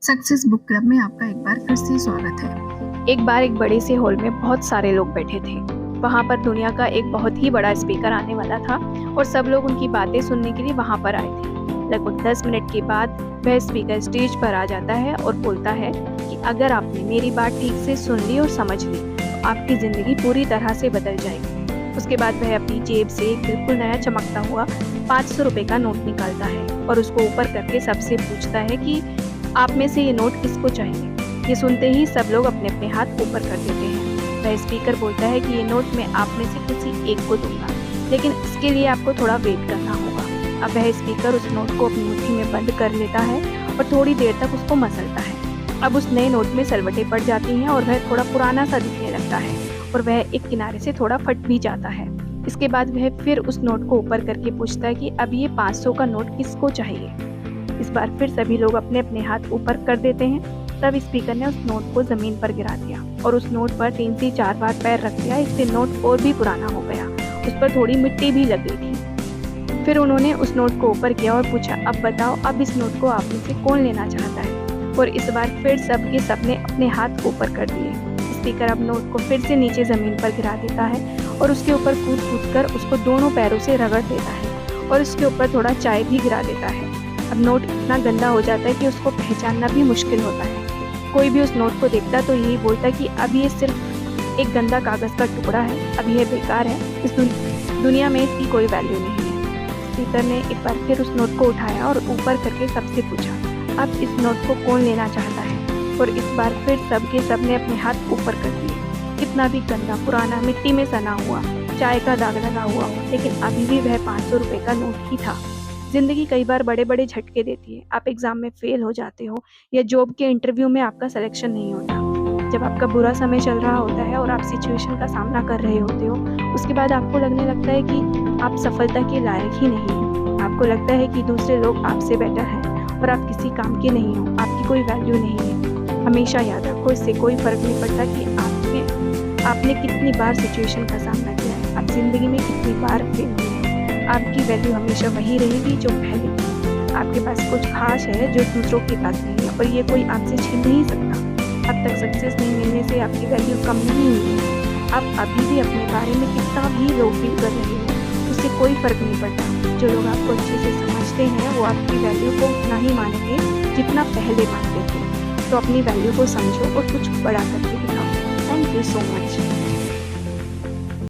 Success book club में आपका एक बार फिर से स्वागत है। एक बार एक बड़े से हॉल में बहुत सारे लोग बैठे थे। वहाँ पर दुनिया का एक बहुत ही बड़ा स्पीकर आने वाला था और सब लोग उनकी बातें सुनने के लिए वहाँ पर आए थे। लगभग 10 मिनट के बाद वह स्पीकर स्टेज पर आ जाता है और बोलता है कि अगर आपने मेरी बात ठीक से सुन ली और समझ ली तो आपकी ज़िंदगी पूरी तरह से बदल जाएगी। उसके बाद वह अपनी जेब से एक बिल्कुल नया चमकता हुआ 500 रुपये का नोट निकालता है और उसको ऊपर करके सबसे पूछता है कि आप में से ये नोट किसको चाहिए। ये सुनते ही सब लोग अपने अपने हाथ ऊपर कर देते हैं। वह स्पीकर बोलता है कि ये नोट मैं आप में से किसी एक को दूंगा, लेकिन इसके लिए आपको थोड़ा वेट करना होगा। अब वह स्पीकर उस नोट को अपनी मुट्ठी में बंद कर लेता है और थोड़ी देर तक उसको मसलता है। अब उस नए नोट में सलवटें पड़ जाती हैं और वह थोड़ा पुराना सा दिखने लगता है और वह एक किनारे से थोड़ा फट भी जाता है। इसके बाद वह फिर उस नोट को ऊपर करके पूछता है कि अब ये 500 का नोट किसको चाहिए। इस बार फिर सभी लोग अपने अपने हाथ ऊपर कर देते हैं। तब स्पीकर ने उस नोट को जमीन पर गिरा दिया और उस नोट पर 3 से 4 बार पैर रख दिया। इससे नोट और भी पुराना हो गया, उस पर थोड़ी मिट्टी भी लग गई थी। फिर उन्होंने उस नोट को ऊपर किया और पूछा, अब बताओ, अब इस नोट को आप में से कौन लेना चाहता है। और इस बार फिर सबके सबने अपने हाथ ऊपर कर दिए। स्पीकर अब नोट को फिर से नीचे जमीन पर गिरा देता है और उसके ऊपर कूद कूद कर उसको दोनों पैरों से रगड़ देता है और उसके ऊपर थोड़ा चाय भी गिरा देता है। अब नोट इतना गंदा हो जाता है कि उसको पहचानना भी मुश्किल होता है। कोई भी उस नोट को देखता तो यही बोलता कि अब ये सिर्फ एक गंदा कागज़ का टुकड़ा है, अब यह बेकार है, इस दुनिया में इसकी कोई वैल्यू नहीं है। स्पीकर ने एक बार फिर उस नोट को उठाया और ऊपर करके सबसे पूछा, अब इस नोट को कौन लेना चाहता है। और इस बार फिर सबके सब ने अपने हाथ ऊपर कर दिए। कितना भी गंदा, पुराना, मिट्टी में सना हुआ, चाय का दाग लगा हुआ हो, लेकिन अभी भी वह 500 रुपये का नोट ही था। ज़िंदगी कई बार बड़े बड़े झटके देती है। आप एग्ज़ाम में फेल हो जाते हो या जॉब के इंटरव्यू में आपका सिलेक्शन नहीं होता। जब आपका बुरा समय चल रहा होता है और आप सिचुएशन का सामना कर रहे होते हो, उसके बाद आपको लगने लगता है कि आप सफलता के लायक ही नहीं हैं। आपको लगता है कि दूसरे लोग आपसे बेटर हैं और आप किसी काम के नहीं हो, आपकी कोई वैल्यू नहीं है। हमेशा याद रखो, इससे कोई फ़र्क नहीं पड़ता कि आपने कितनी बार सिचुएशन का सामना किया है, आप ज़िंदगी में कितनी बार फेल हुए हैं। आपकी वैल्यू हमेशा वही रहेगी जो पहले थी। आपके पास कुछ खास है जो दूसरों के पास नहीं है और ये कोई आपसे छीन नहीं सकता। अब तक सक्सेस नहीं मिलने से आपकी वैल्यू कम नहीं हुई है। आप अभी भी अपने बारे में कितना भी लो फील कर रहे हो, उससे कोई फ़र्क नहीं पड़ता। जो लोग आपको अच्छे से समझते हैं वो आपकी वैल्यू को उतना ही मानेंगे जितना पहले मानते थे। तो अपनी वैल्यू को समझो और कुछ बड़ा करके दिखाओ। Thank you so much.